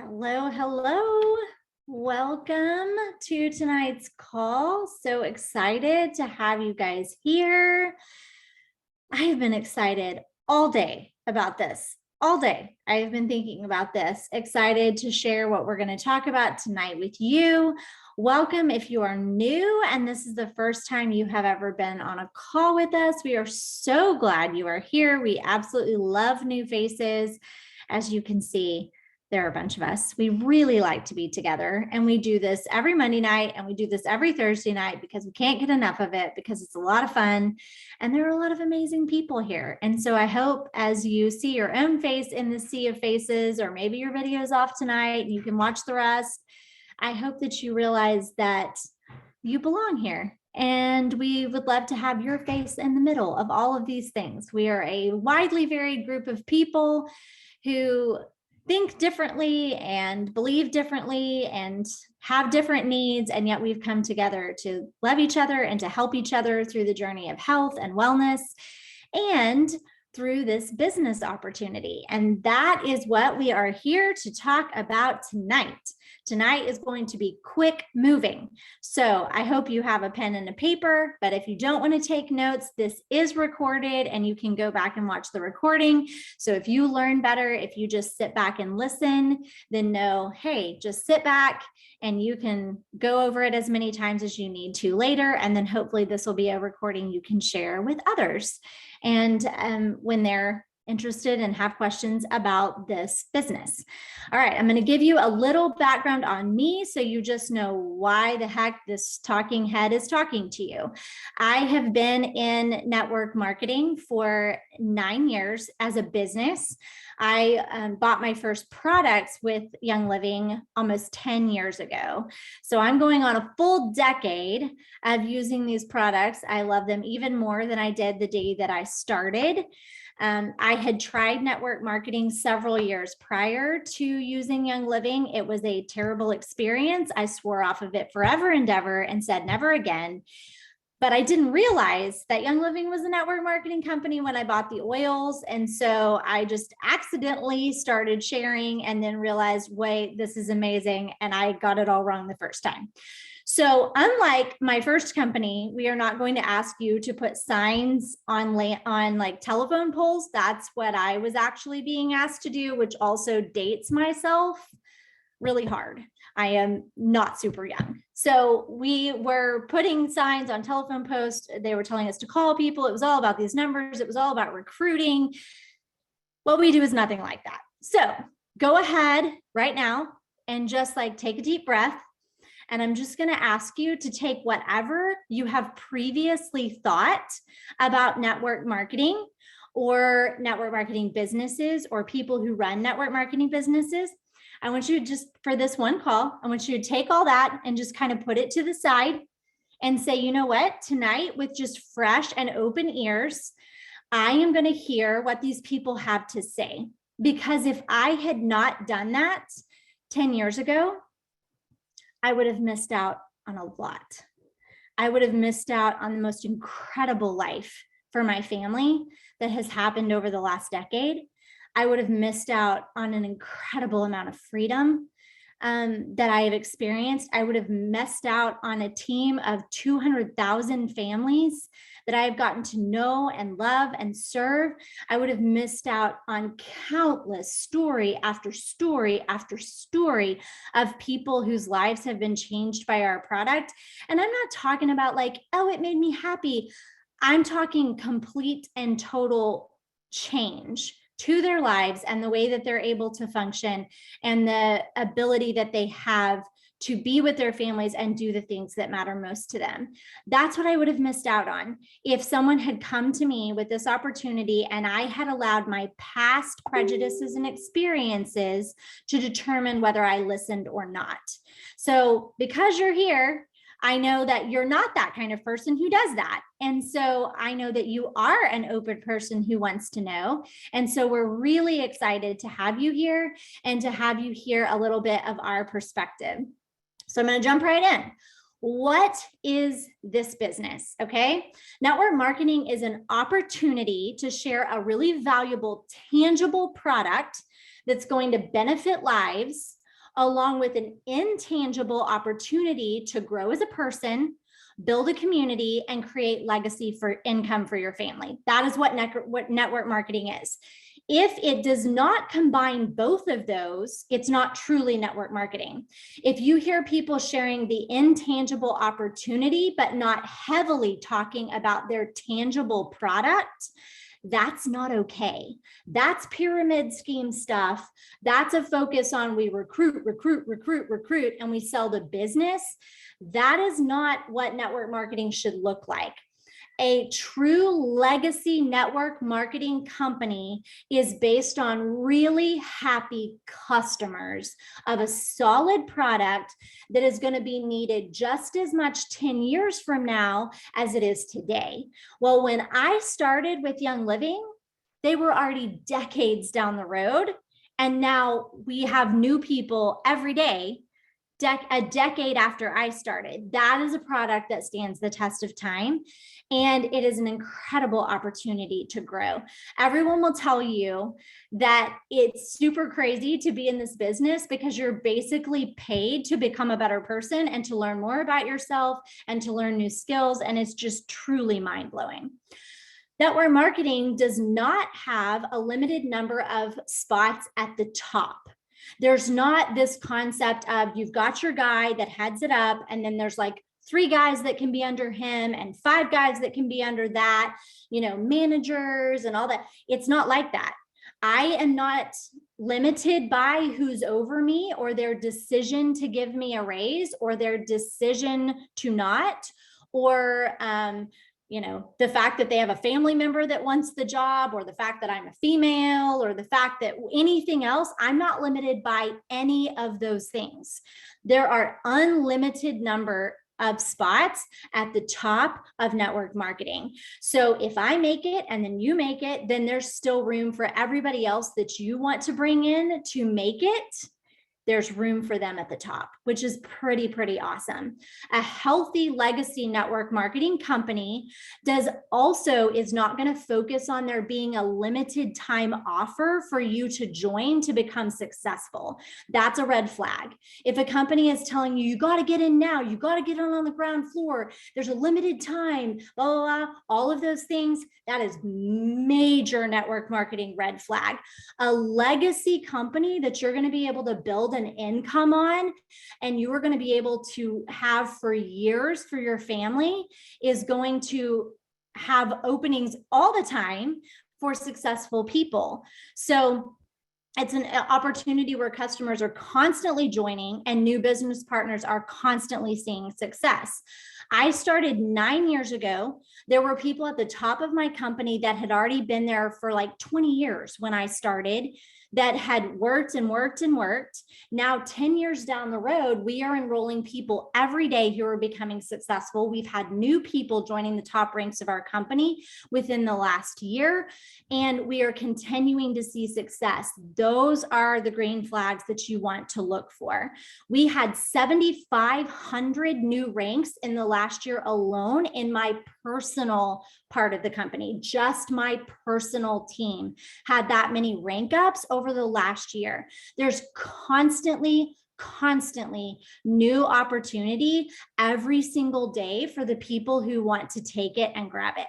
Hello, hello. Welcome to tonight's call. So excited to have you guys here. I have been excited all day about this. All day. I have been thinking about this. Excited to share what we're going to talk about tonight with you. Welcome if you are new and this is the first time you have ever been on a call with us. We are so glad you are here. We absolutely love new faces. As you can see, there are a bunch of us. We really like to be together, and we do this every Monday night and we do this every Thursday night because we can't get enough of it, because it's a lot of fun and there are a lot of amazing people here. And so I hope as you see your own face in the sea of faces, or maybe your video's off tonight and you can watch the rest, I hope that you realize that you belong here. And we would love to have your face in the middle of all of these things. We are a widely varied group of people who think differently and believe differently and have different needs, and yet we've come together to love each other and to help each other through the journey of health and wellness and through this business opportunity. And that is what we are here to talk about tonight. Tonight is going to be quick moving. So I hope you have a pen and a paper, but if you don't want to take notes, this is recorded and you can go back and watch the recording. So if you learn better, if you just sit back and listen, then know, hey, just sit back and you can go over it as many times as you need to later. And then hopefully this will be a recording you can share with others. And when they're interested and have questions about this business. All right, I'm going to give you a little background on me so you just know why the heck this talking head is talking to you. I have been in network marketing for 9 years as a business. I bought my first products with Young Living almost 10 years ago. So I'm going on a full decade of using these products. I love them even more than I did the day that I started. I had tried network marketing several years prior to using Young Living. It was a terrible experience. I swore off of it forever and ever and said never again. But I didn't realize that Young Living was a network marketing company when I bought the oils. And so I just accidentally started sharing and then realized, wait, this is amazing. And I got it all wrong the first time. So unlike my first company, we are not going to ask you to put signs on like telephone poles. That's what I was actually being asked to do, which also dates myself really hard. I am not super young. So we were putting signs on telephone posts. They were telling us to call people. It was all about these numbers. It was all about recruiting. What we do is nothing like that. So go ahead right now and just like take a deep breath. And I'm just going to ask you to take whatever you have previously thought about network marketing or network marketing businesses or people who run network marketing businesses. I want you to just, for this one call, I want you to take all that and just kind of put it to the side and say, you know what, tonight with just fresh and open ears, I am going to hear what these people have to say. Because if I had not done that 10 years ago, I would have missed out on a lot. I would have missed out on the most incredible life for my family that has happened over the last decade. I would have missed out on an incredible amount of freedom that I have experienced. I would have missed out on a team of 200,000 families that I have gotten to know and love and serve. I would have missed out on countless story after story after story of people whose lives have been changed by our product. And I'm not talking about like, oh, it made me happy. I'm talking complete and total change to their lives and the way that they're able to function and the ability that they have to be with their families and do the things that matter most to them. That's what I would have missed out on if someone had come to me with this opportunity and I had allowed my past prejudices and experiences to determine whether I listened or not. So because you're here, I know that you're not that kind of person who does that. And so I know that you are an open person who wants to know. And so we're really excited to have you here and to have you hear a little bit of our perspective. So I'm going to jump right in. What is this business? Okay. Network marketing is an opportunity to share a really valuable, tangible product that's going to benefit lives along with an intangible opportunity to grow as a person, build a community, and create legacy for income for your family. That is what network marketing is. If it does not combine both of those, it's not truly network marketing. If you hear people sharing the intangible opportunity, but not heavily talking about their tangible product, that's not okay. That's pyramid scheme stuff. That's a focus on we recruit, and we sell the business. That is not what network marketing should look like. A true legacy network marketing company is based on really happy customers of a solid product that is going to be needed just as much 10 years from now as it is today. Well, when I started with Young Living, they were already decades down the road. And now we have new people every day. A decade after I started. That is a product that stands the test of time, and it is an incredible opportunity to grow. Everyone will tell you that it's super crazy to be in this business because you're basically paid to become a better person and to learn more about yourself and to learn new skills, and it's just truly mind-blowing. Network marketing does not have a limited number of spots at the top. There's not this concept of you've got your guy that heads it up, and then there's like 3 guys that can be under him and 5 guys that can be under that, managers and all that. It's not like that. I am not limited by who's over me or their decision to give me a raise or their decision to not, or the fact that they have a family member that wants the job, or the fact that I'm a female, or the fact that anything else. I'm not limited by any of those things. There are unlimited number of spots at the top of network marketing. So if I make it and then you make it, then there's still room for everybody else that you want to bring in to make it. There's room for them at the top, which is pretty awesome. A healthy legacy network marketing company is not going to focus on there being a limited time offer for you to join to become successful. That's a red flag. If a company is telling you, you got to get in now, you got to get on the ground floor, there's a limited time, blah, blah, blah, all of those things, that is major network marketing red flag. A legacy company that you're going to be able to build an income on and you are going to be able to have for years for your family is going to have openings all the time for successful people. So it's an opportunity where customers are constantly joining and new business partners are constantly seeing success. I started 9 years ago. There were people at the top of my company that had already been there for like 20 years when I started, that had worked and worked and worked. Now, 10 years down the road, we are enrolling people every day who are becoming successful. We've had new people joining the top ranks of our company within the last year, and we are continuing to see success. Those are the green flags that you want to look for. We had 7,500 new ranks in the last year alone in my personal part of the company. Just my personal team had that many rank ups over the last year. There's constantly new opportunity every single day for the people who want to take it and grab it.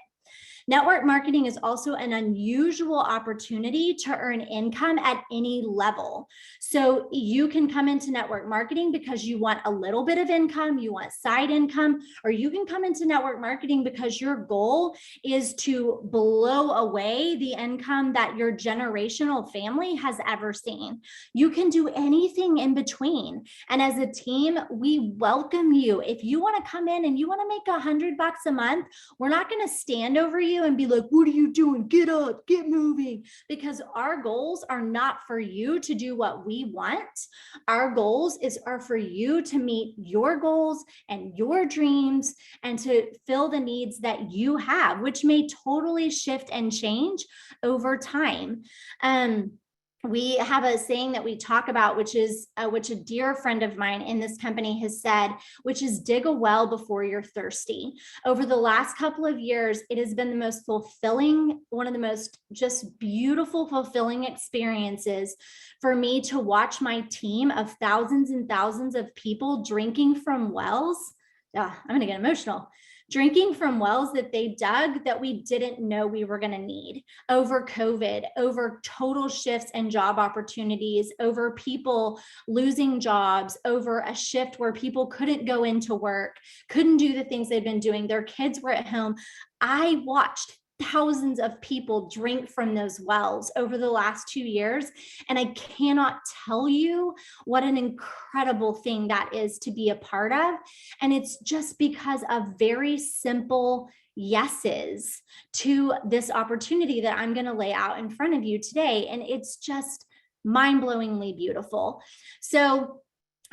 Network marketing is also an unusual opportunity to earn income at any level. So you can come into network marketing because you want a little bit of income, you want side income, or you can come into network marketing because your goal is to blow away the income that your generational family has ever seen. You can do anything in between. And as a team, we welcome you. If you want to come in and you want to make $100 a month, we're not going to stand over you and be like, what are you doing? Get up, get moving. Because our goals are not for you to do what we want. Our goals are for you to meet your goals and your dreams and to fill the needs that you have, which may totally shift and change over time. we have a saying that we talk about, which a dear friend of mine in this company has said, which is dig a well before you're thirsty. Over the last couple of years, it has been the most fulfilling, one of the most just beautiful, fulfilling experiences for me to watch my team of thousands and thousands of people drinking from wells. I'm going to get emotional. Drinking from wells that they dug that we didn't know we were going to need over COVID, over total shifts and job opportunities, over people losing jobs, over a shift where people couldn't go into work, couldn't do the things they'd been doing. Their kids were at home. I watched thousands of people drink from those wells over the last 2 years. And I cannot tell you what an incredible thing that is to be a part of. And it's just because of very simple yeses to this opportunity that I'm going to lay out in front of you today. And it's just mind-blowingly beautiful. So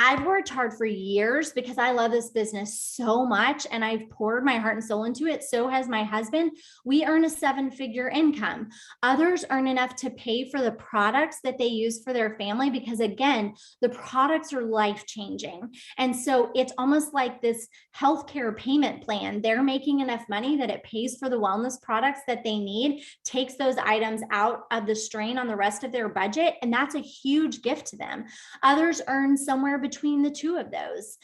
I've worked hard for years because I love this business so much and I've poured my heart and soul into it. So has my husband. We earn a 7-figure income. Others earn enough to pay for the products that they use for their family because, again, the products are life-changing. And so it's almost like this healthcare payment plan. They're making enough money that it pays for the wellness products that they need, takes those items out of the strain on the rest of their budget. And that's a huge gift to them. Others earn somewhere between the two of those.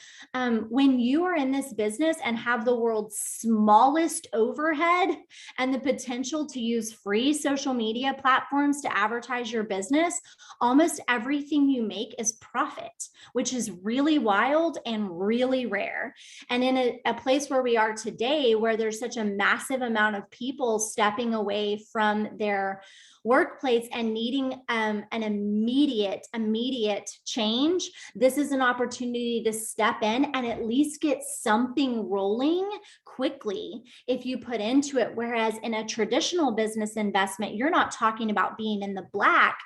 When you are in this business and have the world's smallest overhead and the potential to use free social media platforms to advertise your business, almost everything you make is profit, which is really wild and really rare. And in a place where we are today, where there's such a massive amount of people stepping away from their workplace and needing an immediate change, this is an opportunity to step in and at least get something rolling quickly if you put into it. Whereas in a traditional business investment, you're not talking about being in the black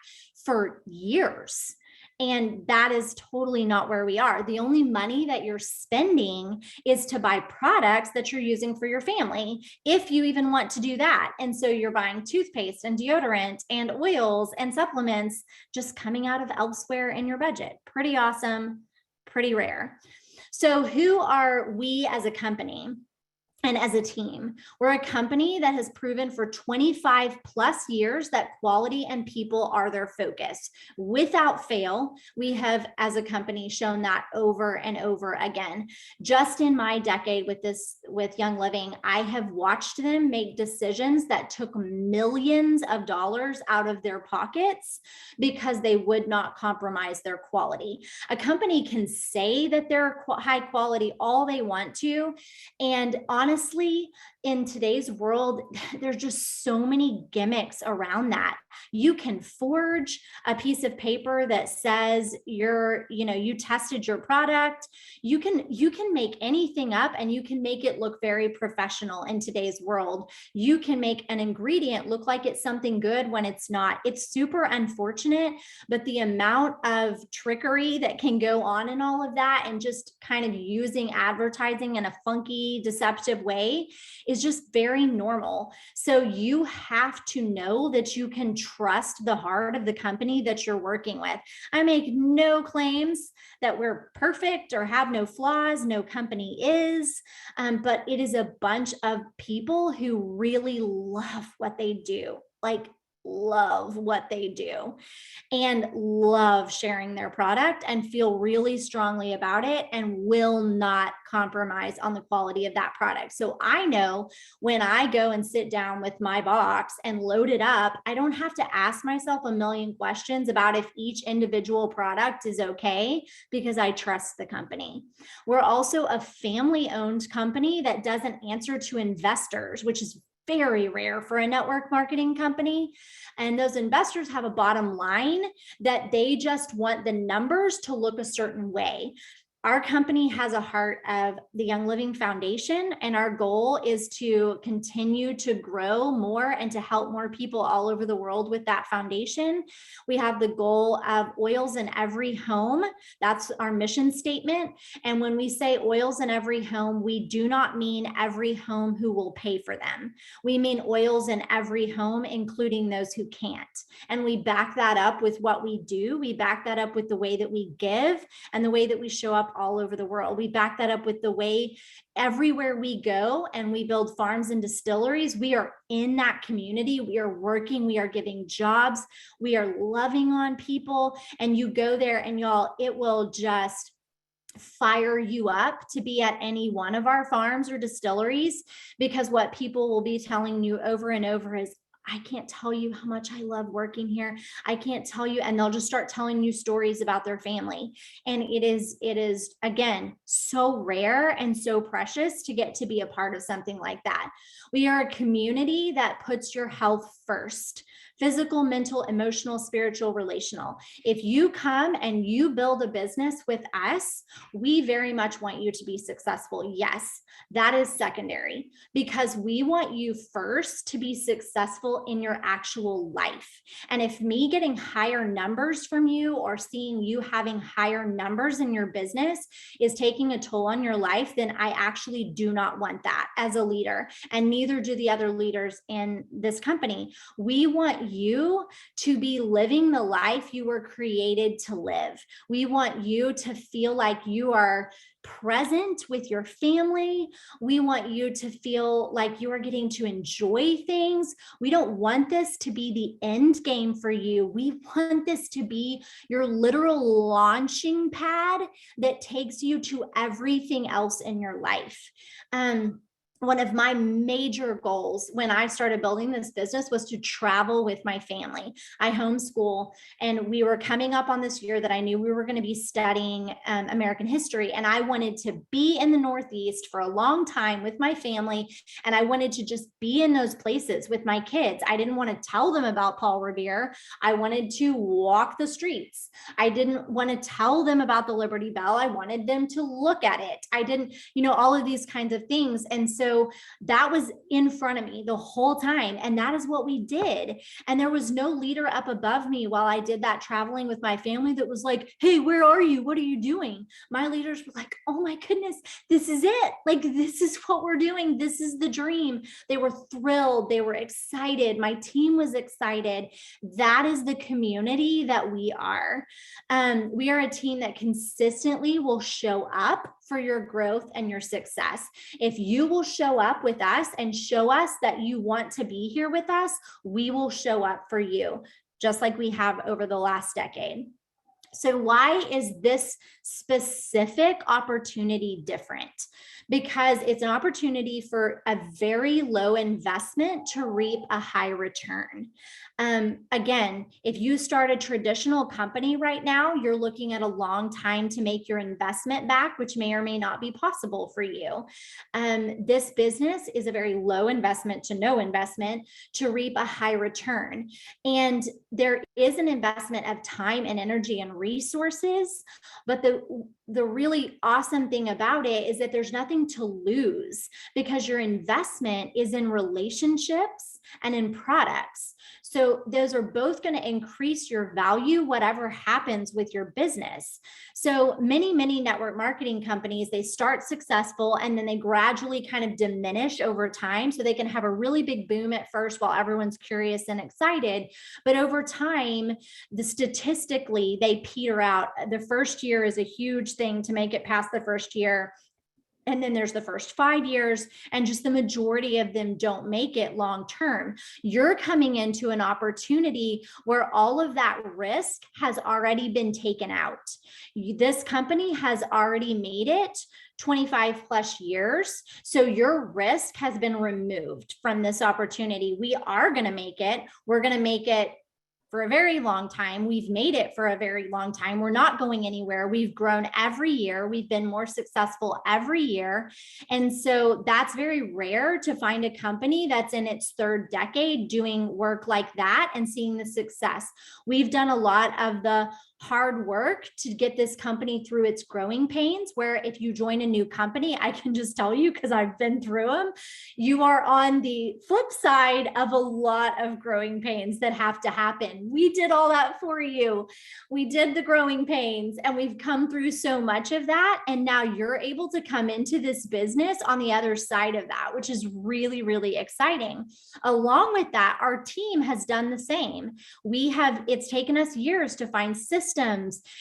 for years. And that is totally not where we are. The only money that you're spending is to buy products that you're using for your family, if you even want to do that. And so you're buying toothpaste and deodorant and oils and supplements just coming out of elsewhere in your budget. Pretty awesome, pretty rare. So who are we as a company? And as a team, we're a company that has proven for 25 plus years that quality and people are their focus. Without fail, we have, as a company, shown that over and over again. Just in my decade with Young Living, I have watched them make decisions that took millions of dollars out of their pockets because they would not compromise their quality. A company can say that they're high quality all they want to, and honestly, in today's world, there's just so many gimmicks around that. You can forge a piece of paper that says you tested your product. You can make anything up and you can make it look very professional in today's world. You can make an ingredient look like it's something good when it's not. It's super unfortunate, but the amount of trickery that can go on in all of that and just kind of using advertising in a funky, deceptive way is just very normal. So you have to know that you can trust the heart of the company that you're working with. I make no claims that we're perfect or have no flaws. No company is, but it is a bunch of people who really love what they do. Love what they do and love sharing their product and feel really strongly about it and will not compromise on the quality of that product. So I know when I go and sit down with my box and load it up, I don't have to ask myself a million questions about if each individual product is okay because I trust the company. We're also a family-owned company that doesn't answer to investors, which is very rare for a network marketing company. And those investors have a bottom line that they just want the numbers to look a certain way. Our company has a heart of the Young Living Foundation, and our goal is to continue to grow more and to help more people all over the world with that foundation. We have the goal of oils in every home. That's our mission statement. And when we say oils in every home, we do not mean every home who will pay for them. We mean oils in every home, including those who can't. And we back that up with what we do. We back that up with the way that we give and the way that we show up all over the world. We back that up with the way everywhere we go and we build farms and distilleries, we are in that community. We are working, we are giving jobs, we are loving on people. And you go there and y'all, it will just fire you up to be at any one of our farms or distilleries, because what people will be telling you over and over is, I can't tell you how much I love working here. I can't tell you. And they'll just start telling you stories about their family. And it is again, so rare and so precious to get to be a part of something like that. We are a community that puts your health first. Physical, mental, emotional, spiritual, relational. If you come and you build a business with us, we very much want you to be successful. Yes, that is secondary, because we want you first to be successful in your actual life. And if me getting higher numbers from you or seeing you having higher numbers in your business is taking a toll on your life, then I actually do not want that as a leader. And neither do the other leaders in this company. We want you to be living the life you were created to live. We want you to feel like you are present with your family. We want you to feel like you are getting to enjoy things. We don't want this to be the end game for you. We want this to be your literal launching pad that takes you to everything else in your life. One of my major goals when I started building this business was to travel with my family. I homeschool, and we were coming up on this year that I knew we were going to be studying American history. And I wanted to be in the Northeast for a long time with my family. And I wanted to just be in those places with my kids. I didn't want to tell them about Paul Revere. I wanted to walk the streets. I didn't want to tell them about the Liberty Bell. I wanted them to look at it. I didn't, all of these kinds of things. And so that was in front of me the whole time. And that is what we did. And there was no leader up above me while I did that traveling with my family that was like, hey, where are you? What are you doing? My leaders were like, oh my goodness, this is it. Like, this is what we're doing. This is the dream. They were thrilled. They were excited. My team was excited. That is the community that we are. We are a team that consistently will show up for your growth and your success. If you will show up with us and show us that you want to be here with us, we will show up for you, just like we have over the last decade. So why is this specific opportunity different? Because it's an opportunity for a very low investment to reap a high return. Again, if you start a traditional company right now, you're looking at a long time to make your investment back, which may or may not be possible for you. This business is a very low investment to no investment to reap a high return. And there is an investment of time and energy and resources, but the really awesome thing about it is that there's nothing to lose, because your investment is in relationships and in products. So those are both going to increase your value, whatever happens with your business. So many network marketing companies, they start successful and then they gradually kind of diminish over time. So they can have a really big boom at first while everyone's curious and excited. But over time, statistically, they peter out. The first year is a huge thing to make it past the first year. And then there's the first 5 years, and just the majority of them don't make it long term. You're coming into an opportunity where all of that risk has already been taken out. This company has already made it 25 plus years. So your risk has been removed from this opportunity. We are going to make it. We're going to make it for a very long time. We've made it for a very long time. We're not going anywhere. We've grown every year. We've been more successful every year. And so that's very rare to find a company that's in its third decade doing work like that and seeing the success. We've done a lot of the hard work to get this company through its growing pains, where if you join a new company, I can just tell you, because I've been through them, you are on the flip side of a lot of growing pains that have to happen. We did all that for you. We did the growing pains, and we've come through so much of that. And now you're able to come into this business on the other side of that, which is really, really exciting. Along with that, our team has done the same. It's taken us years to find systems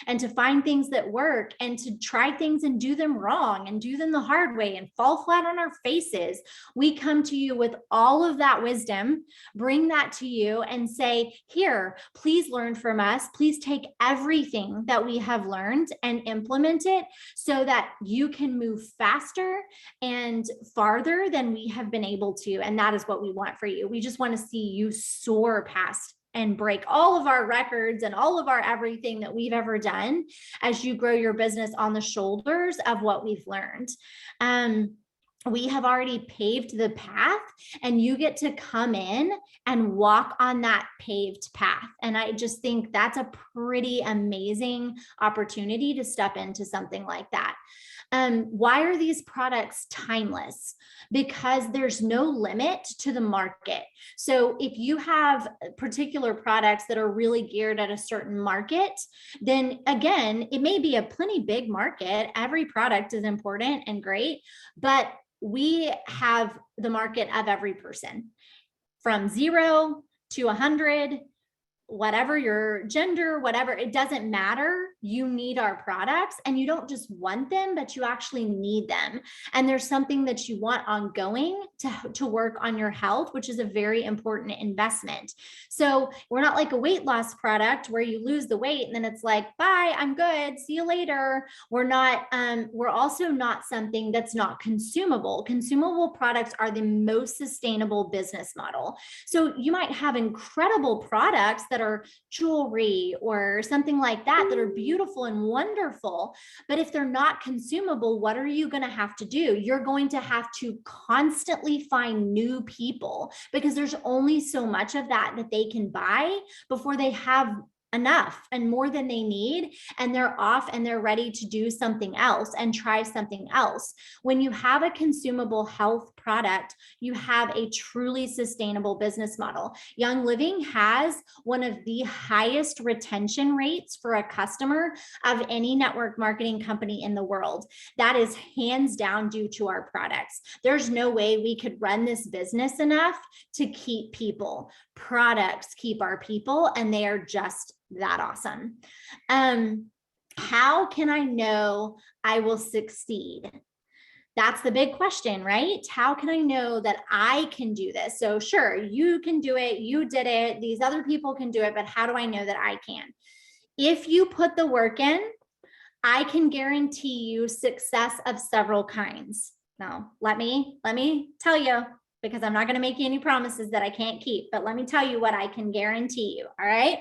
and to find things that work and to try things and do them wrong and do them the hard way and fall flat on our faces. We come to you with all of that wisdom, bring that to you and say, here, please learn from us. Please take everything that we have learned and implement it so that you can move faster and farther than we have been able to. And that is what we want for you. We just want to see you soar past and break all of our records and all of our everything that we've ever done as you grow your business on the shoulders of what we've learned. We have already paved the path, and you get to come in and walk on that paved path. And I just think that's a pretty amazing opportunity to step into something like that. Why are these products timeless? Because there's no limit to the market. So if you have particular products that are really geared at a certain market, then again, it may be a plenty big market. Every product is important and great, but we have the market of every person from 0 to 100, whatever your gender, whatever, it doesn't matter. You need our products, and you don't just want them, but you actually need them. And there's something that you want ongoing to work on your health, which is a very important investment. So we're not like a weight loss product where you lose the weight and then it's like, bye, I'm good, see you later. We're also not something that's not consumable. Consumable products are the most sustainable business model. So you might have incredible products that are jewelry or something like that are beautiful and wonderful, but if they're not consumable, what are you going to have to do? You're going to have to constantly find new people, because there's only so much of that they can buy before they have enough and more than they need, and they're off and they're ready to do something else and try something else. When you have a consumable health product, you have a truly sustainable business model. Young Living has one of the highest retention rates for a customer of any network marketing company in the world. That is hands down due to our products. There's no way we could run this business enough to keep people. Products keep our people, and they are just that awesome. How can I know I will succeed? That's the big question, right? How can I know that I can do this? So sure, you can do it. You did it. These other people can do it, but how do I know that I can? If you put the work in, I can guarantee you success of several kinds. Now, let me tell you, because I'm not going to make you any promises that I can't keep, but let me tell you what I can guarantee you. All right.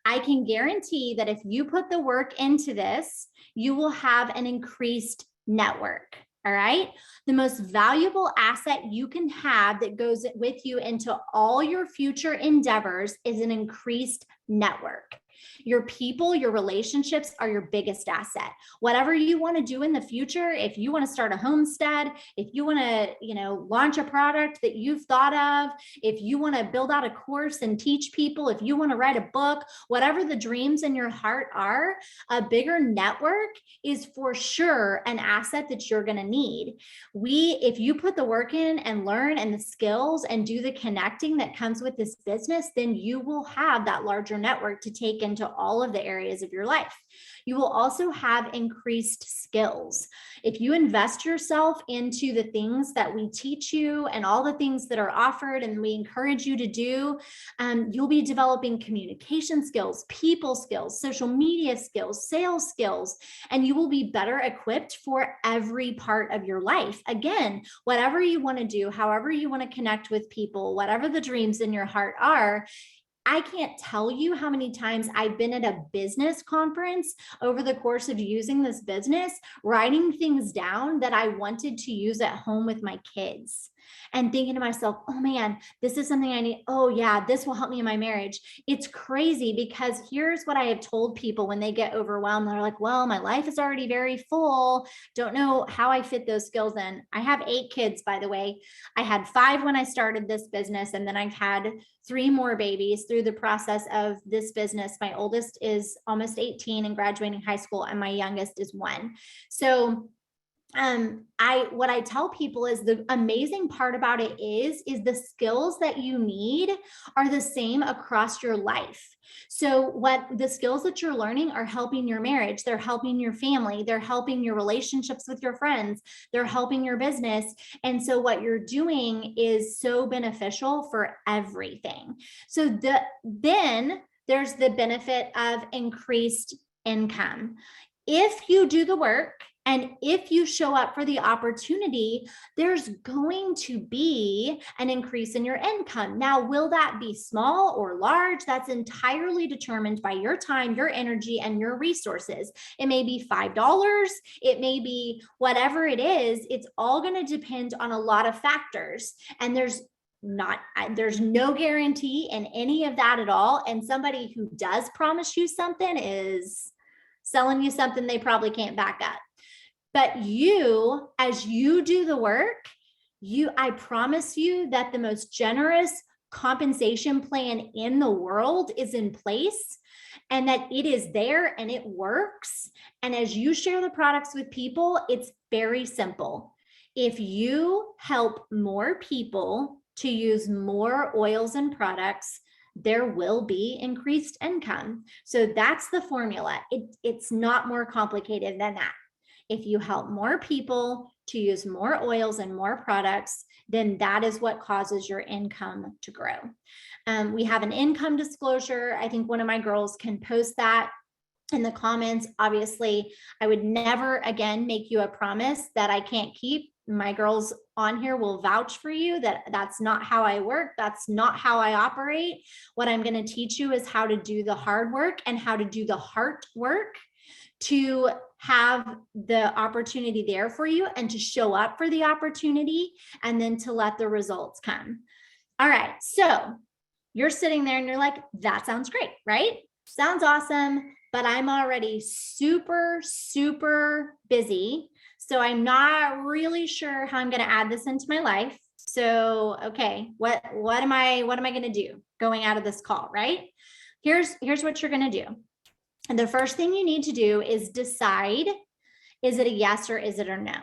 I can guarantee that if you put the work into this, you will have an increased network. All right. The most valuable asset you can have that goes with you into all your future endeavors is an increased network. Your people, your relationships are your biggest asset. Whatever you want to do in the future, if you want to start a homestead, if you want to, launch a product that you've thought of, if you want to build out a course and teach people, if you want to write a book, whatever the dreams in your heart are, a bigger network is for sure an asset that you're going to need. If you put the work in and learn and the skills and do the connecting that comes with this business, then you will have that larger network to take into all of the areas of your life. You will also have increased skills. If you invest yourself into the things that we teach you and all the things that are offered and we encourage you to do, you'll be developing communication skills, people skills, social media skills, sales skills, and you will be better equipped for every part of your life. Again, whatever you want to do, however you want to connect with people, whatever the dreams in your heart are, I can't tell you how many times I've been at a business conference over the course of using this business, writing things down that I wanted to use at home with my kids and thinking to myself, oh man, this is something I need. Oh yeah, this will help me in my marriage. It's crazy because here's what I have told people when they get overwhelmed. They're like, well, my life is already very full. Don't know how I fit those skills in. I have 8 kids, by the way. I had 5 when I started this business, and then I've had 3 more babies through the process of this business. My oldest is almost 18 and graduating high school, and my youngest is 1. So what I tell people is the amazing part about it is the skills that you need are the same across your life. So what the skills that you're learning are helping your marriage, they're helping your family, they're helping your relationships with your friends, they're helping your business. And so what you're doing is so beneficial for everything. So then there's the benefit of increased income. If you do the work, and if you show up for the opportunity, there's going to be an increase in your income. Now, will that be small or large? That's entirely determined by your time, your energy, and your resources. It may be $5. It may be whatever it is. It's all going to depend on a lot of factors. And there's no guarantee in any of that at all. And somebody who does promise you something is selling you something they probably can't back up. But you, as you do the work, I promise you that the most generous compensation plan in the world is in place, and that it is there and it works. And as you share the products with people, it's very simple. If you help more people to use more oils and products, there will be increased income. So that's the formula. It's not more complicated than that. If you help more people to use more oils and more products, then that is what causes your income to grow. We have an income disclosure. I think one of my girls can post that in the comments. Obviously, I would never again make you a promise that I can't keep. My girls on here will vouch for you that that's not how I work. That's not how I operate. What I'm going to teach you is how to do the hard work and how to do the heart work to have the opportunity there for you and to show up for the opportunity and then to let the results come. All right. So you're sitting there and you're like, that sounds great, right? Sounds awesome, but I'm already super, super busy. So I'm not really sure how I'm going to add this into my life. So, okay, what am I going to do going out of this call, right? Here's what you're going to do. And the first thing you need to do is decide, is it a yes or is it a no?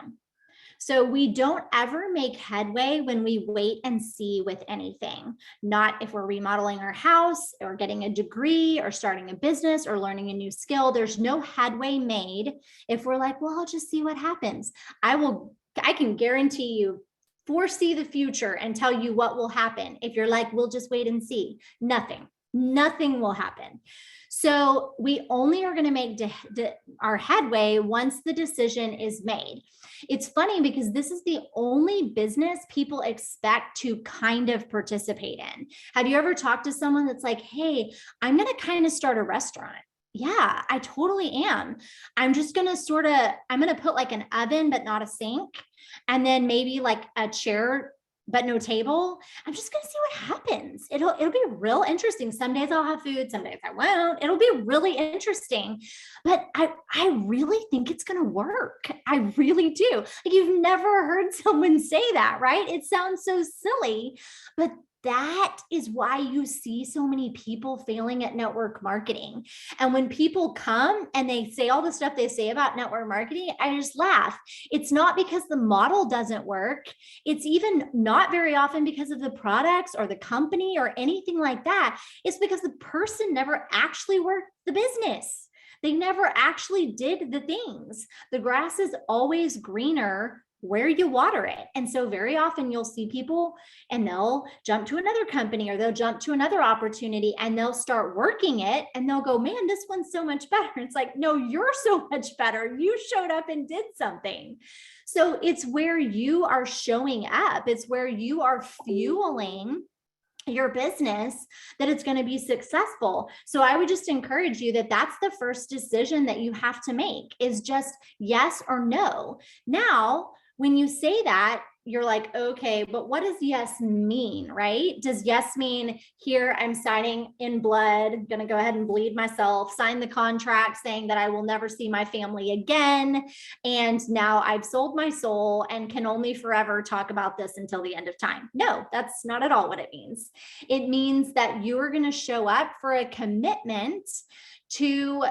So we don't ever make headway when we wait and see with anything, not if we're remodeling our house or getting a degree or starting a business or learning a new skill. There's no headway made if we're like, well, I'll just see what happens. I can guarantee you, foresee the future and tell you what will happen. If you're like, we'll just wait and see, nothing will happen. So we only are going to make our headway once the decision is made. It's funny because this is the only business people expect to kind of participate in. Have you ever talked to someone that's like, hey, I'm going to kind of start a restaurant? Yeah, I totally am. I'm going to put like an oven, but not a sink. And then maybe like a chair, but no table. I'm just going to see what happens. It'll be real interesting. Some days I'll have food, some days I won't. It'll be really interesting, but I really think it's going to work. I really do. Like, you've never heard someone say that, right? It sounds so silly, but that is why you see so many people failing at network marketing. And when people come and they say all the stuff they say about network marketing, I just laugh. It's not because the model doesn't work. It's even not very often because of the products or the company or anything like that. It's because the person never actually worked the business. They never actually did the things. The grass is always greener where you water it. And so very often you'll see people and they'll jump to another company or they'll jump to another opportunity and they'll start working it and they'll go, man, this one's so much better. It's like, no, you're so much better. You showed up and did something. So it's where you are showing up. It's where you are fueling your business that it's going to be successful. So I would just encourage you that that's the first decision that you have to make, is just yes or no. Now, when you say that, you're like, okay, but what does yes mean, right? Does yes mean here I'm signing in blood, going to go ahead and bleed myself, sign the contract saying that I will never see my family again, and now I've sold my soul and can only forever talk about this until the end of time? No, that's not at all what it means. It means that you are going to show up for a commitment to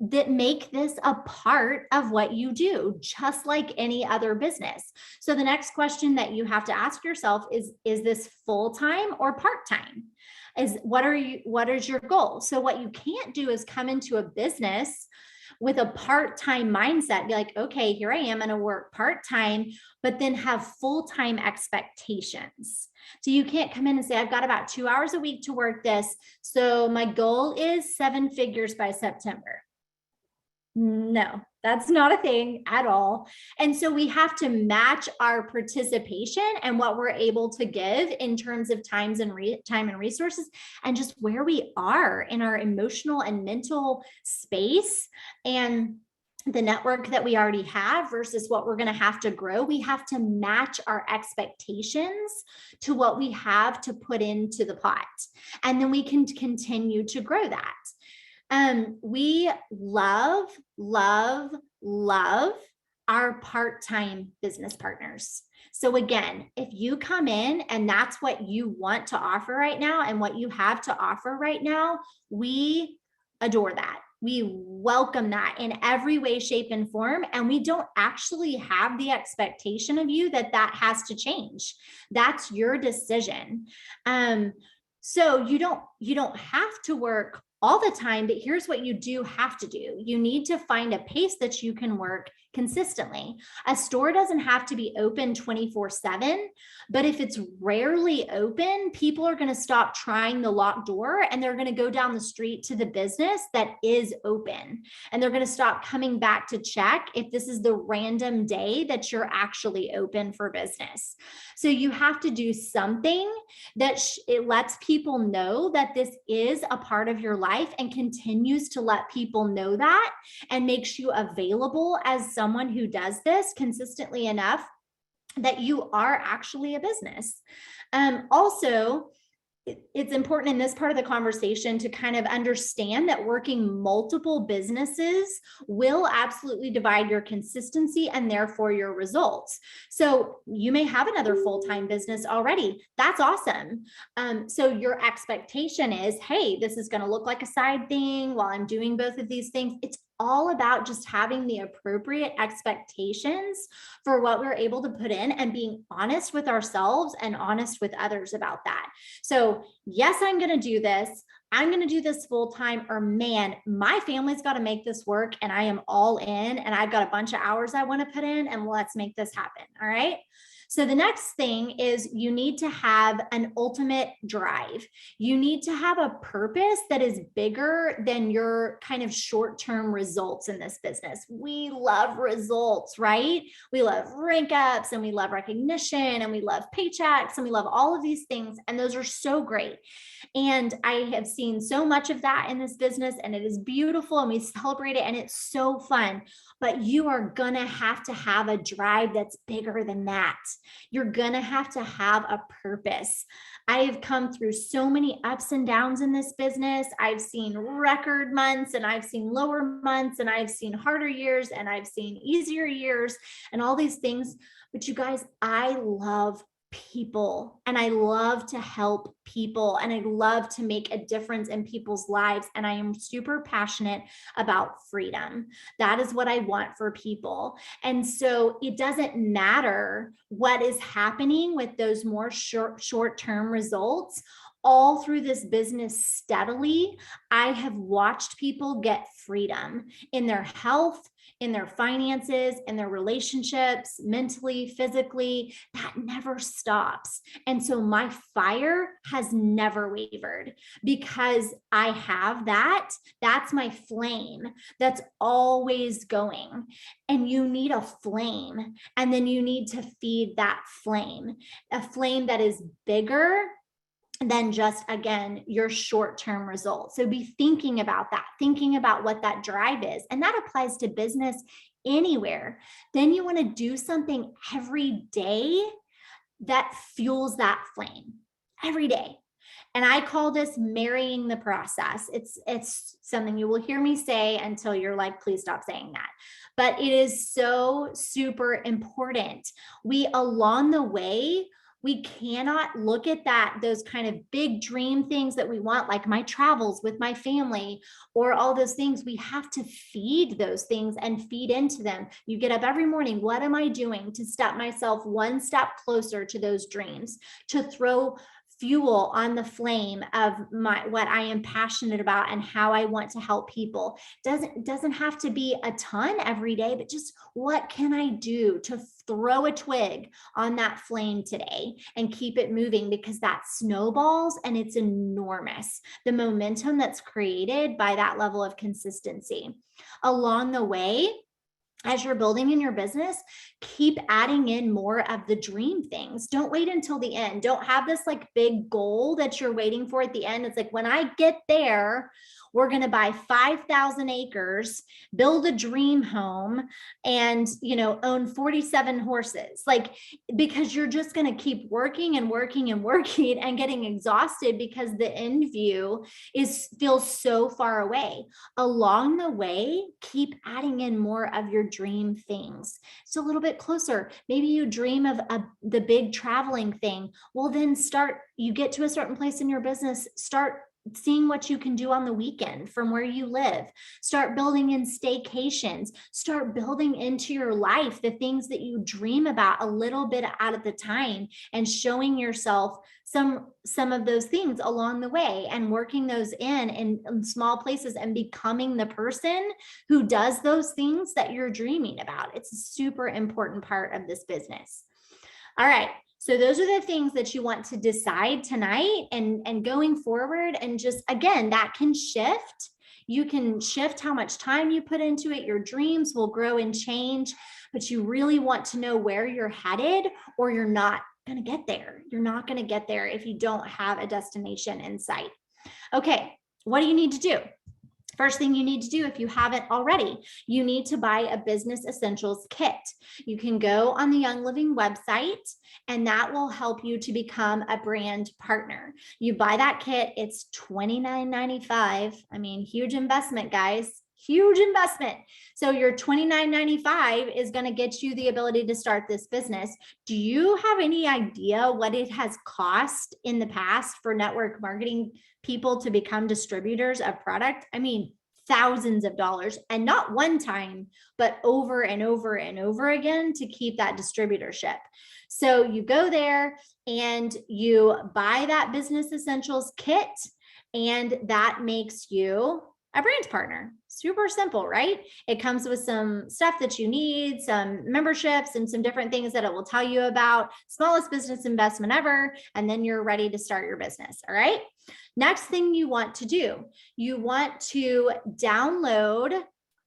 that make this a part of what you do, just like any other business. So the next question that you have to ask yourself is this full-time or part-time? What is your goal? So what you can't do is come into a business with a part-time mindset, be like, okay, here I am going to work part-time, but then have full-time expectations. So you can't come in and say, I've got about 2 hours a week to work this, so my goal is 7 figures by September. No, that's not a thing at all. And so we have to match our participation and what we're able to give in terms of time and resources, and just where we are in our emotional and mental space and the network that we already have versus what we're going to have to grow. We have to match our expectations to what we have to put into the pot. And then we can continue to grow that. We love our part-time business partners. So again, if you come in and that's what you want to offer right now and what you have to offer right now, we adore that. We welcome that in every way, shape, and form. And we don't actually have the expectation of you that has to change. That's your decision. So you don't have to work all the time, but here's what you do have to do. You need to find a pace that you can work consistently. A store doesn't have to be open 24/7, but if it's rarely open, people are going to stop trying the locked door and they're going to go down the street to the business that is open. And they're going to stop coming back to check if this is the random day that you're actually open for business. So you have to do something that it lets people know that this is a part of your life and continues to let people know that and makes you available as someone who does this consistently enough that you are actually a business. Also, it's important in this part of the conversation to kind of understand that working multiple businesses will absolutely divide your consistency and therefore your results. So you may have another full-time business already. That's awesome. So your expectation is, hey, this is going to look like a side thing while I'm doing both of these things. It's all about just having the appropriate expectations for what we're able to put in and being honest with ourselves and honest with others about that. So yes, I'm going to do this. I'm going to do this full time, or man, my family's got to make this work and I am all in and I've got a bunch of hours I want to put in and let's make this happen. All right. So the next thing is you need to have an ultimate drive. You need to have a purpose that is bigger than your kind of short-term results in this business. We love results, right? We love rank ups and we love recognition and we love paychecks and we love all of these things. And those are so great. And I have seen so much of that in this business and it is beautiful and we celebrate it and it's so fun. But you are going to have a drive that's bigger than that. You're going to have a purpose. I have come through so many ups and downs in this business. I've seen record months and I've seen lower months and I've seen harder years and I've seen easier years and all these things. But you guys, I love people and I love to help people and I love to make a difference in people's lives. And I am super passionate about freedom. That is what I want for people. And so it doesn't matter what is happening with those more short-term results. All through this business steadily, I have watched people get freedom in their health, in their finances, in their relationships, mentally, physically. That never stops. And so my fire has never wavered because I have that. That's my flame that's always going. And you need a flame. And then you need to feed that flame, a flame that is bigger than just, again, your short-term results. So be thinking about that, thinking about what that drive is. And that applies to business anywhere. Then you want to do something every day that fuels that flame every day. And I call this marrying the process. It's something you will hear me say until you're like, please stop saying that. But it is so super important. Along the way, we cannot look at those kind of big dream things that we want, like my travels with my family or all those things. We have to feed those things and feed into them. You get up every morning. What am I doing to step myself one step closer to those dreams, to throw fuel on the flame of what I am passionate about and how I want to help people? Doesn't have to be a ton every day, but just what can I do to throw a twig on that flame today and keep it moving, because that snowballs and it's enormous. The momentum that's created by that level of consistency. Along the way, as you're building in your business, keep adding in more of the dream things. Don't wait until the end. Don't have this like big goal that you're waiting for at the end. It's like, when I get there, we're going to buy 5,000 acres, build a dream home, and, own 47 horses. Like, because you're just going to keep working and working and working and getting exhausted because the end view feels so far away. Along the way, keep adding in more of your dream things. So a little bit closer. Maybe you dream of the big traveling thing. Well, then you get to a certain place in your business, start seeing what you can do on the weekend from where you live. Start building in staycations. Start building into your life the things that you dream about a little bit at a time, and showing yourself some of those things along the way, and working those in small places, and becoming the person who does those things that you're dreaming about. It's a super important part of this business. All right. So those are the things that you want to decide tonight and going forward. And just, again, that can shift. You can shift how much time you put into it. Your dreams will grow and change, but you really want to know where you're headed, or you're not going to get there. You're not going to get there if you don't have a destination in sight. Okay. What do you need to do? First thing you need to do, if you haven't already, you need to buy a business essentials kit. You can go on the Young Living website, and that will help you to become a brand partner. You buy that kit, it's $29.95. I mean, huge investment, guys. Huge investment. So your $29.95 is going to get you the ability to start this business. Do you have any idea what it has cost in the past for network marketing people to become distributors of product? I mean, thousands of dollars, and not one time, but over and over and over again to keep that distributorship. So you go there and you buy that business essentials kit, and that makes you a brand partner. Super simple, right? It comes with some stuff that you need, some memberships, and some different things that it will tell you about. Smallest business investment ever. And then you're ready to start your business. All right. Next thing you want to do, you want to download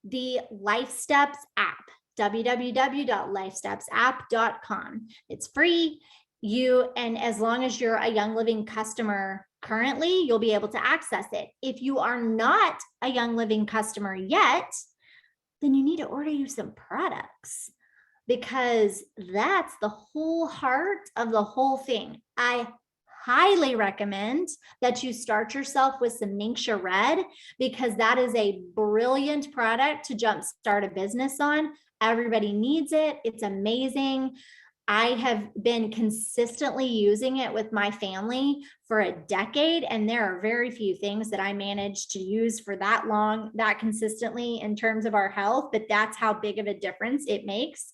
the Life Steps app, www.lifestepsapp.com. It's free. And as long as you're a Young Living customer currently, you'll be able to access it. If you are not a Young Living customer yet, then you need to order you some products, because that's the whole heart of the whole thing. I highly recommend that you start yourself with some Ningxia Red, because that is a brilliant product to jumpstart a business on. Everybody needs it. It's amazing. I have been consistently using it with my family for a decade, and there are very few things that I manage to use for that long, that consistently in terms of our health, but that's how big of a difference it makes.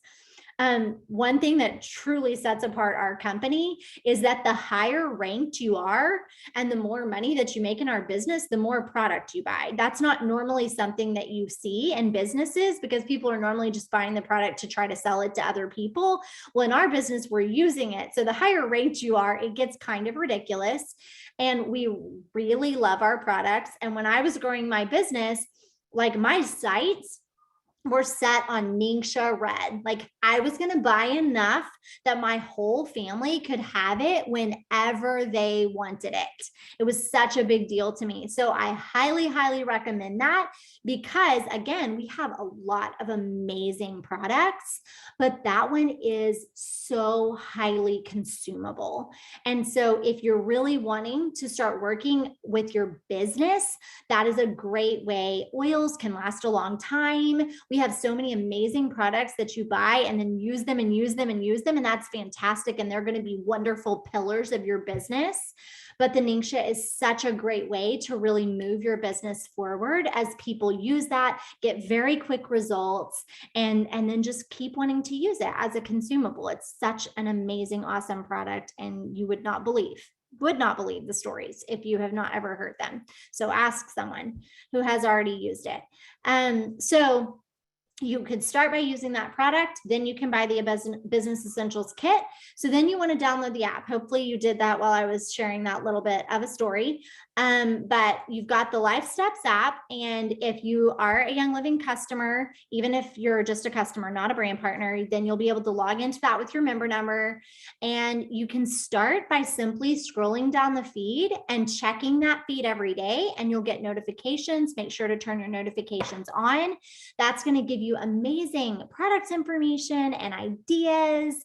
One thing that truly sets apart our company is that the higher ranked you are and the more money that you make in our business, the more product you buy. That's not normally something that you see in businesses, because people are normally just buying the product to try to sell it to other people. Well, in our business, we're using it. So the higher ranked you are, it gets kind of ridiculous. And we really love our products. And when I was growing my business, like my sites, were set on Ningxia Red. Like I was going to buy enough that my whole family could have it whenever they wanted it. It was such a big deal to me. So I highly, highly recommend that because again, we have a lot of amazing products, but that one is so highly consumable. And so if you're really wanting to start working with your business, that is a great way. Oils can last a long time. We have so many amazing products that you buy and then use them and use them and use them. And that's fantastic. And they're going to be wonderful pillars of your business. But the Ningxia is such a great way to really move your business forward as people use that, get very quick results, and then just keep wanting to use it as a consumable. It's such an amazing, awesome product. And you would not believe the stories if you have not ever heard them. So ask someone who has already used it. So you could start by using that product, then you can buy the business essentials kit. So then you want to download the app. Hopefully you did that while I was sharing that little bit of a story. But you've got the Life Steps app. And if you are a Young Living customer, even if you're just a customer, not a brand partner, then you'll be able to log into that with your member number. And you can start by simply scrolling down the feed and checking that feed every day, and you'll get notifications. Make sure to turn your notifications on. That's going to give you amazing product information and ideas,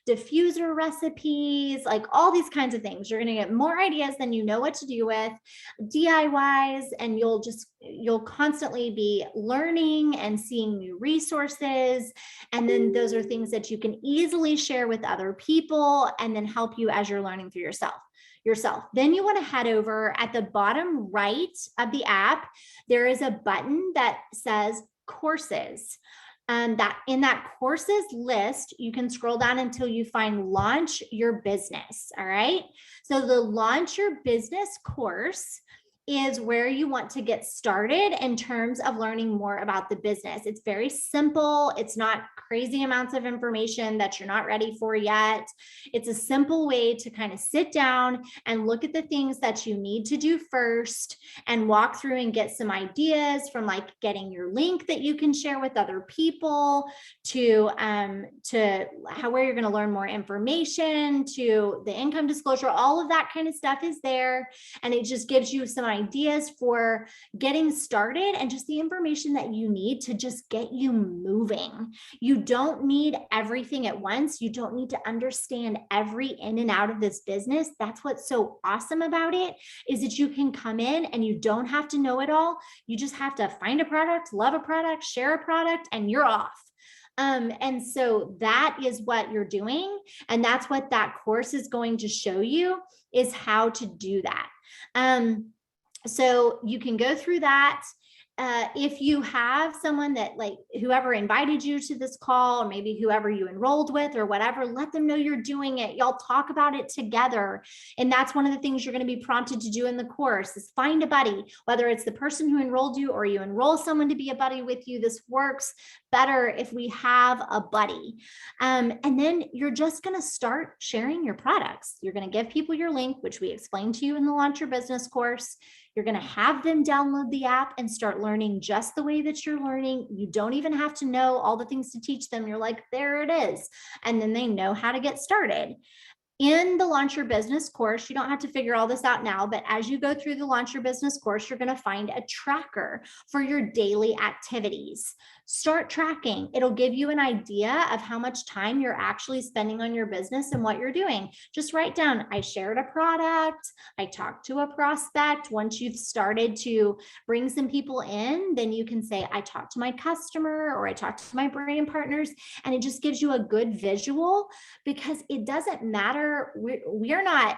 diffuser recipes, like all these kinds of things. You're going to get more ideas than you know what to do with, DIYs, and you'll constantly be learning and seeing new resources. And then those are things that you can easily share with other people and then help you as you're learning through yourself. Then you want to head over at the bottom right of the app. There is a button that says courses. That in that courses list, you can scroll down until you find Launch Your Business. All right. So the Launch Your Business course is where you want to get started in terms of learning more about the business. It's very simple. It's not crazy amounts of information that you're not ready for yet. It's a simple way to kind of sit down and look at the things that you need to do first and walk through and get some ideas from like getting your link that you can share with other people to where you're going to learn more information, to the income disclosure. All of that kind of stuff is there. And it just gives you some ideas for getting started and just the information that you need to just get you moving. You don't need everything at once. You don't need to understand every in and out of this business. That's what's so awesome about it, is that you can come in and you don't have to know it all. You just have to find a product, love a product, share a product, and you're off. And so that is what you're doing. And that's what that course is going to show you, is how to do that. So you can go through that. If you have someone that, like, whoever invited you to this call, or maybe whoever you enrolled with or whatever, let them know you're doing it. Y'all talk about it together. And that's one of the things you're going to be prompted to do in the course, is find a buddy, whether it's the person who enrolled you or you enroll someone to be a buddy with you. This works better if we have a buddy. And then you're just going to start sharing your products. You're going to give people your link, which we explained to you in the Launch Your Business course. You're going to have them download the app and start learning just the way that you're learning. You don't even have to know all the things to teach them. You're like, there it is. And then they know how to get started. In the Launch Your Business course, you don't have to figure all this out now, but as you go through the Launch Your Business course, you're going to find a tracker for your daily activities. Start tracking. It'll give you an idea of how much time you're actually spending on your business and what you're doing. Just write down, I shared a product, I talked to a prospect. Once you've started to bring some people in, then you can say, I talked to my customer, or I talked to my brand partners. And it just gives you a good visual, because it doesn't matter. We're not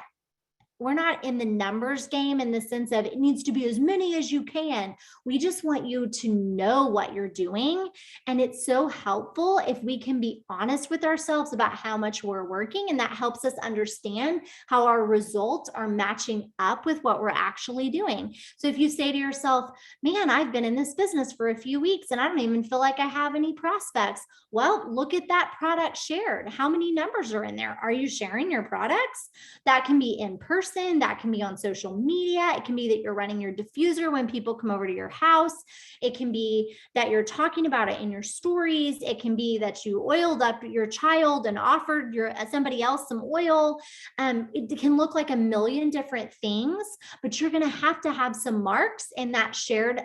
in the numbers game in the sense of it needs to be as many as you can. We just want you to know what you're doing. And it's so helpful if we can be honest with ourselves about how much we're working. And that helps us understand how our results are matching up with what we're actually doing. So if you say to yourself, man, I've been in this business for a few weeks and I don't even feel like I have any prospects. Well, look at that product shared. How many numbers are in there? Are you sharing your products? That can be in person. person, that can be on social media. It can be that you're running your diffuser when people come over to your house. It can be that you're talking about it in your stories. It can be that you oiled up your child and offered somebody else some oil. It can look like a million different things, but you're going to have some marks in that shared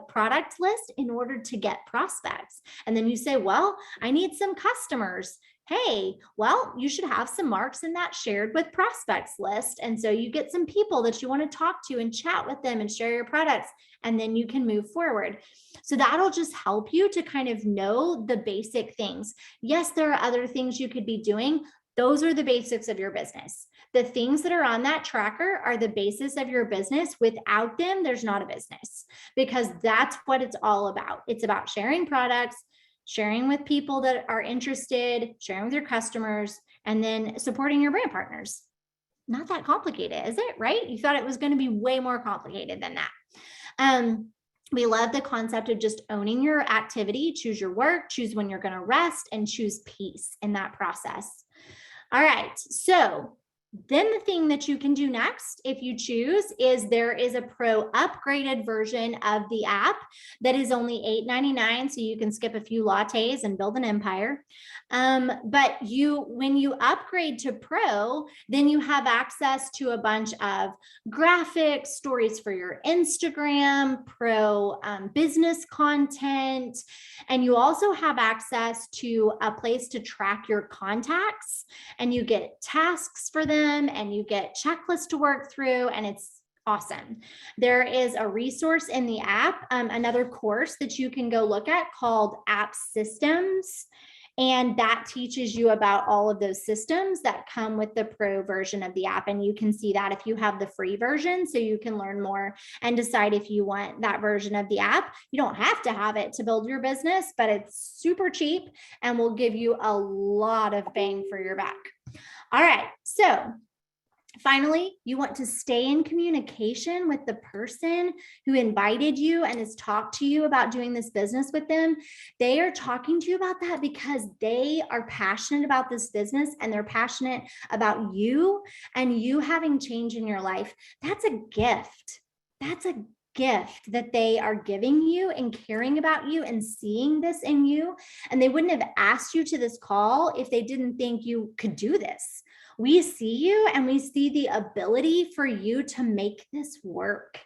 product list in order to get prospects. And then you say, well, I need some customers. Hey, well, you should have some marks in that shared with prospects list. And so you get some people that you want to talk to and chat with them and share your products, and then you can move forward. So that'll just help you to kind of know the basic things. Yes, there are other things you could be doing. Those are the basics of your business. The things that are on that tracker are the basis of your business. Without them, there's not a business, because that's what it's all about. It's about sharing products, sharing with people that are interested, sharing with your customers, and then supporting your brand partners. Not that complicated, is it? Right? You thought it was going to be way more complicated than that. We love the concept of just owning your activity, choose your work, choose when you're going to rest, and choose peace in that process. All right. So then the thing that you can do next, if you choose, is there is a pro upgraded version of the app that is only $8.99. So you can skip a few lattes and build an empire. But when you upgrade to pro, then you have access to a bunch of graphics, stories for your Instagram, pro business content. And you also have access to a place to track your contacts, and you get tasks for them, and you get checklists to work through, and it's awesome. There is a resource in the app, another course that you can go look at called App Systems. And that teaches you about all of those systems that come with the pro version of the app. And you can see that if you have the free version, so you can learn more and decide if you want that version of the app. You don't have to have it to build your business, but it's super cheap and will give you a lot of bang for your buck. All right, so finally, you want to stay in communication with the person who invited you and has talked to you about doing this business with them. They are talking to you about that because they are passionate about this business, and they're passionate about you and you having change in your life. That's a gift. That's a gift that they are giving you and caring about you and seeing this in you. And they wouldn't have asked you to this call if they didn't think you could do this. We see you, and we see the ability for you to make this work.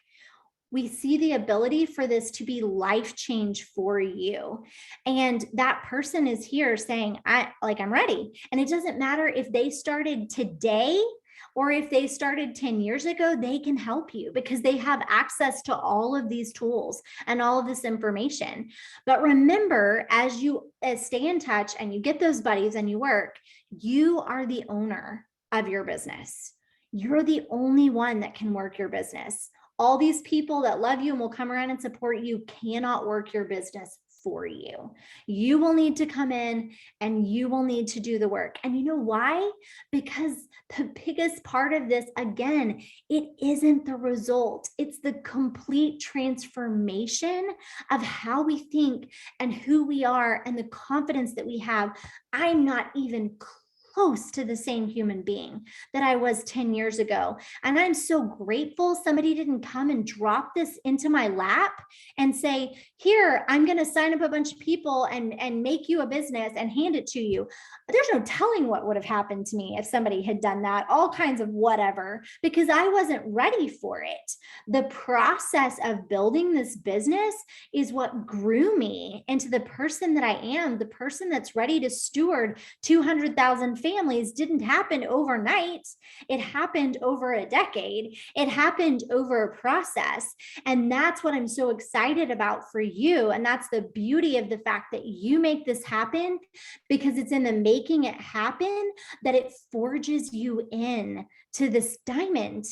We see the ability for this to be life change for you. And that person is here saying, I'm ready. And it doesn't matter if they started today or if they started 10 years ago, they can help you because they have access to all of these tools and all of this information. But remember, as you stay in touch and you get those buddies and you work, you are the owner of your business. You're the only one that can work your business. All these people that love you and will come around and support you cannot work your business for you. You will need to come in and you will need to do the work. And you know why? Because the biggest part of this, again, it isn't the result. It's the complete transformation of how we think and who we are and the confidence that we have. I'm not even close to the same human being that I was 10 years ago. And I'm so grateful somebody didn't come and drop this into my lap and say, here, I'm going to sign up a bunch of people and make you a business and hand it to you. There's no telling what would have happened to me if somebody had done that, all kinds of whatever, because I wasn't ready for it. The process of building this business is what grew me into the person that I am, the person that's ready to steward 200,000 families. Didn't happen overnight. It happened over a decade. It happened over a process. And that's what I'm so excited about for you. And that's the beauty of the fact that you make this happen, because it's in the making it happen that it forges you in to this diamond.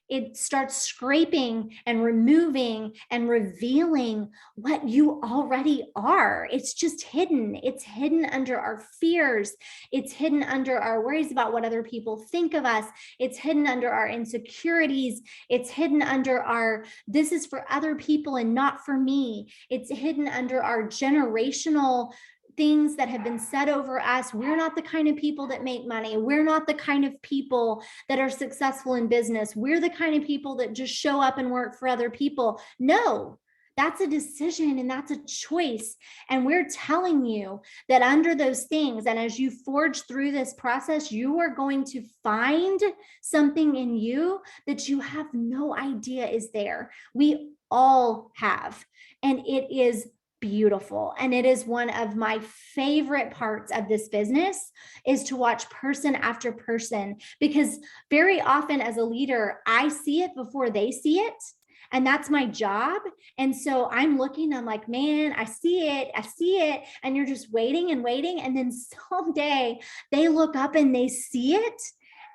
It starts scraping and removing and revealing what you already are. It's just hidden. It's hidden under our fears. It's hidden under our worries about what other people think of us. It's hidden under our insecurities. It's hidden under our, this is for other people and not for me. It's hidden under our generational things that have been said over us. We're not the kind of people that make money. We're not the kind of people that are successful in business. We're the kind of people that just show up and work for other people. No, that's a decision and that's a choice. And we're telling you that under those things, and as you forge through this process, you are going to find something in you that you have no idea is there. We all have, and it is beautiful. And it is one of my favorite parts of this business, is to watch person after person, because very often as a leader, I see it before they see it. And that's my job. And so I'm looking, I'm like, man, I see it. And you're just waiting and waiting. And then someday they look up and they see it.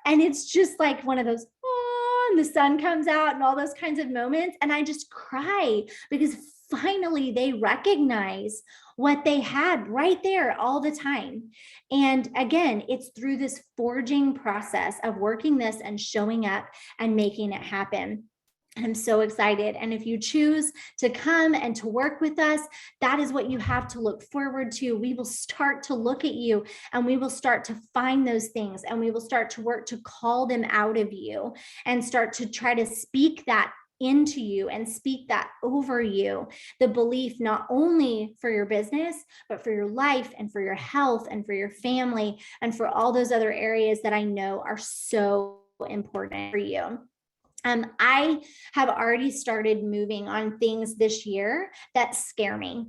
And it's just like one of those, oh, and the sun comes out and all those kinds of moments. And I just cry, because finally they recognize what they had right there all the time. And again, it's through this forging process of working this and showing up and making it happen. And I'm so excited. And if you choose to come and to work with us, that is what you have to look forward to. We will start to look at you, and we will start to find those things, and we will start to work to call them out of you and start to try to speak that into you and speak that over you, the belief not only for your business, but for your life and for your health and for your family and for all those other areas that I know are so important for you. I have already started moving on things this year that scare me.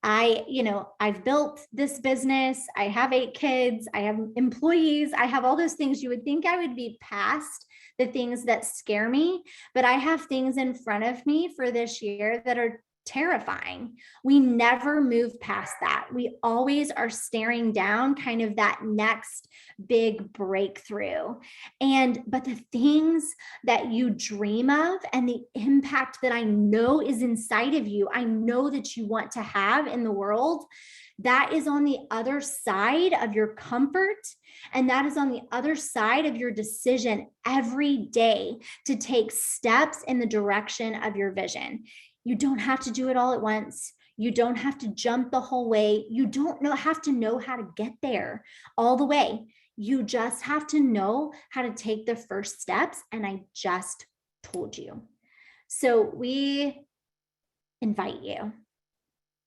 I've built this business. I have 8 kids. I have employees. I have all those things. You would think I would be past the things that scare me, but I have things in front of me for this year that are terrifying. We never move past that. We always are staring down kind of that next big breakthrough. But the things that you dream of and the impact that I know is inside of you, I know that you want to have in the world, that is on the other side of your comfort. And that is on the other side of your decision every day to take steps in the direction of your vision. You don't have to do it all at once. You don't have to jump the whole way. You don't have to know how to get there all the way. You just have to know how to take the first steps. And I just told you. So we invite you.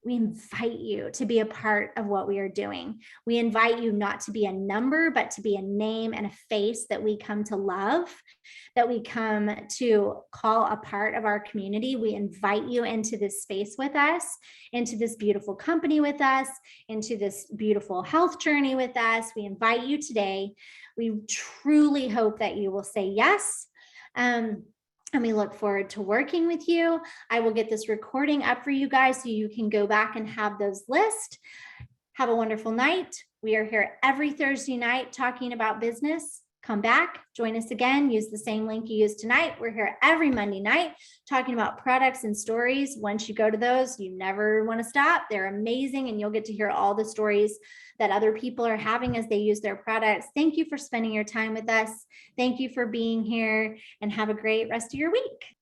We invite you to be a part of what we are doing. We invite you not to be a number, but to be a name and a face that we come to love, that we come to call a part of our community. We invite you into this space with us, into this beautiful company with us, into this beautiful health journey with us. We invite you today. We truly hope that you will say yes. And we look forward to working with you. I will get this recording up for you guys so you can go back and have those lists. Have a wonderful night. We are here every Thursday night talking about business. Come back, join us again, use the same link you used tonight. We're here every Monday night talking about products and stories. Once you go to those, you never want to stop. They're amazing, and you'll get to hear all the stories that other people are having as they use their products. Thank you for spending your time with us. Thank you for being here, and have a great rest of your week.